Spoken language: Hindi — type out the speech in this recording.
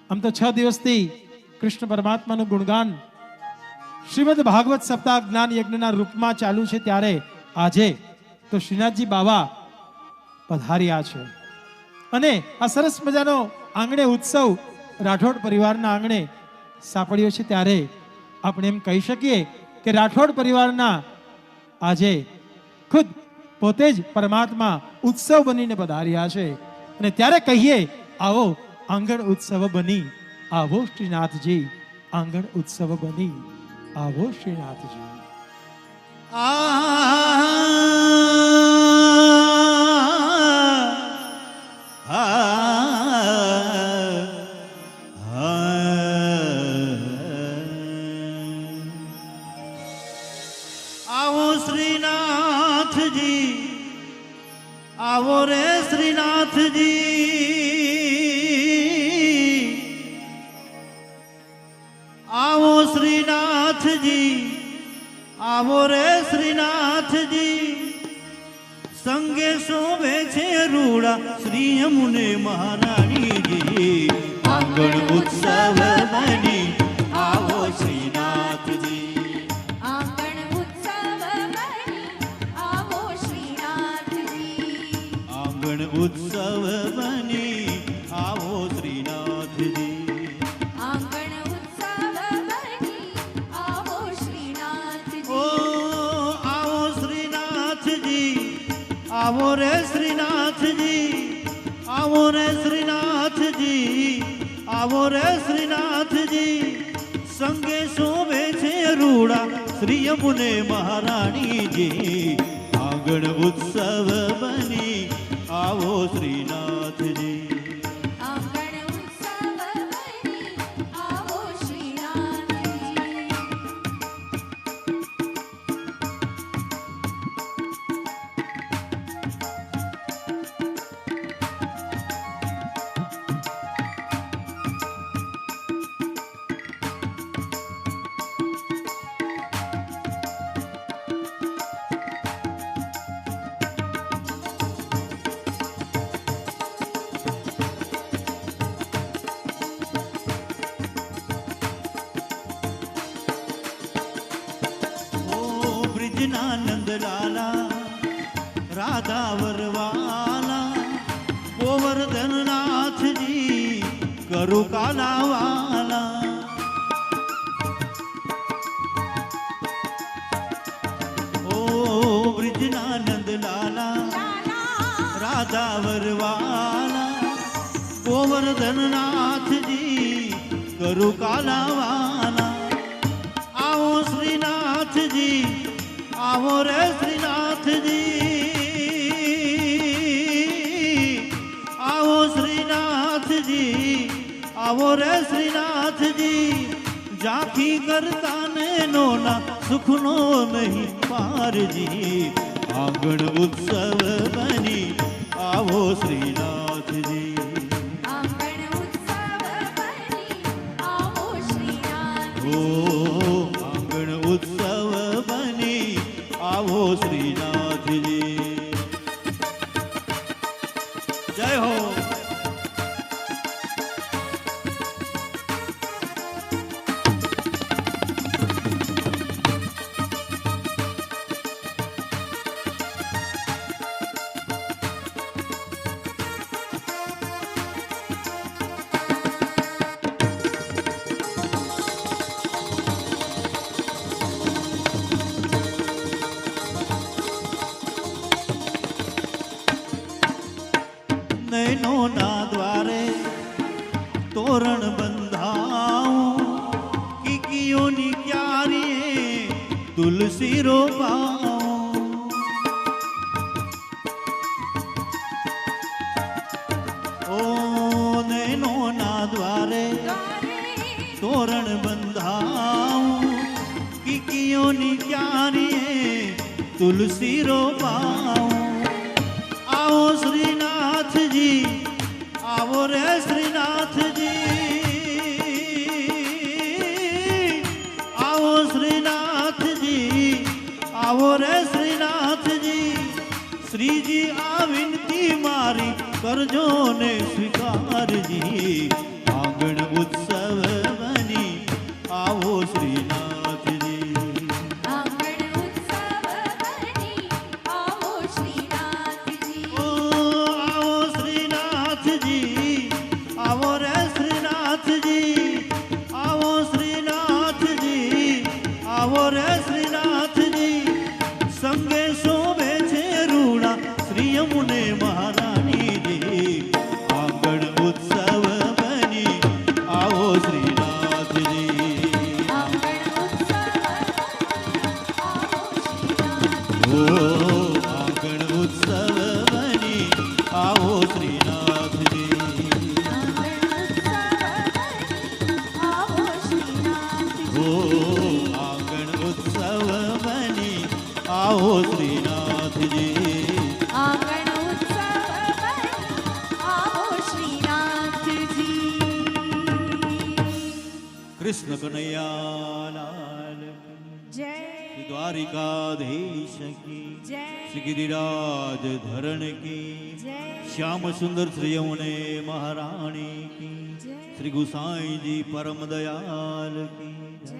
આમ તો 6 દિવસથી કૃષ્ણ પરમાત્માનું ગુણગાન શ્રીમદ ભાગવત સપ્તાહ જ્ઞાન યજ્ઞના રૂપમાં ચાલુ છે, ત્યારે આજે તો શ્રીનાથજી બાવા પધાર્યા છે અને આ સરસ મજાનો આંગણે ઉત્સવ રાઠોડ પરિવારના આંગણે સાંપડ્યો છે। ત્યારે આપણે એમ કહી શકીએ કે રાઠોડ પરિવારના આજે ખુદ પોતે જ પરમાત્મા ઉત્સવ બનીને પધાર્યા છે અને ત્યારે કહીએ આવો આંગણ ઉત્સવ બની આવો શ્રીનાથજી, આંગણ ઉત્સવ બની આવો શ્રીનાથજી। आओ श्रीनाथ जी, आओ रे श्रीनाथ जी, आओ श्रीनाथ जी, आओ रे श्रीनाथ जी। संगे शोभे छे रूड़ा श्री यमुने महारानी जी। आंगण उत्सव बनी आओ श्रीनाथ जी, आंगण उत्सव बनी आओ श्रीनाथ जी, आंगण उत्सव बनी आओ श्रीनाथ जी, आंगण उत्सव बनी आओ श्रीनाथ ओ जी। आओ श्रीनाथ जी, आओ रे श्रीनाथ जी, आओ रे श्रीनाथ जी, आओ रे श्रीनाथ जी। संगे शोभे छे रूड़ा श्री यमुने महारानी जी। आंगण उत्सव बनी आओ श्रीनाथ जी, आंगण उत्सव बनी आओ श्रीनाथ जी। ब्रिजनानंद लाला राधा वरवाला गोवर्धन नाथ जी करु काला वाला। ओ ब्रिजनानंद लाला राधा वरवाला गोवर्धन नाथ जी करु काला वाला। आओ श्रीनाथ जी, आओ रे श्रीनाथ जी, आओ श्रीनाथ जी, आओ रे श्रीनाथ जी। जाकी करता ने नोना सुख नो नहीं पार जी। आंगण उत्सव बनी आओ श्रीनाथ जी, आंगण उत्सव बनी आओ श्रीनाथ ओ जी। आंगण उत्सव बनी आओ श्रीनाथ जी। जय हो। नैनो ना द्वारे तोरण बंधाऊं किकियोनी क्यारिये तुलसी रोपाऊं। ओ नैनो ना द्वारे तोरण बंधाऊं किकियोनी क्यारिये तुलसी रोपाऊं। आओ श्रीनाथ जी, आओ रे श्रीनाथ जी, आओ श्रीनाथ जी, आओ रे श्रीनाथ जी। श्री जी आ विनती मारी करजो ने स्वीकार जी। आंगण કૃષ્ણ કનૈયા લાલ જય શ્રી દ્વારિકાધીશ કી જય શ્રી ગિરિરાજ ધરણ કી જય શ્યામ સુંદર શ્રી યમુને મહારાણી કી જય શ્રી ગુસાઈજી પરમ દયાલ કી જય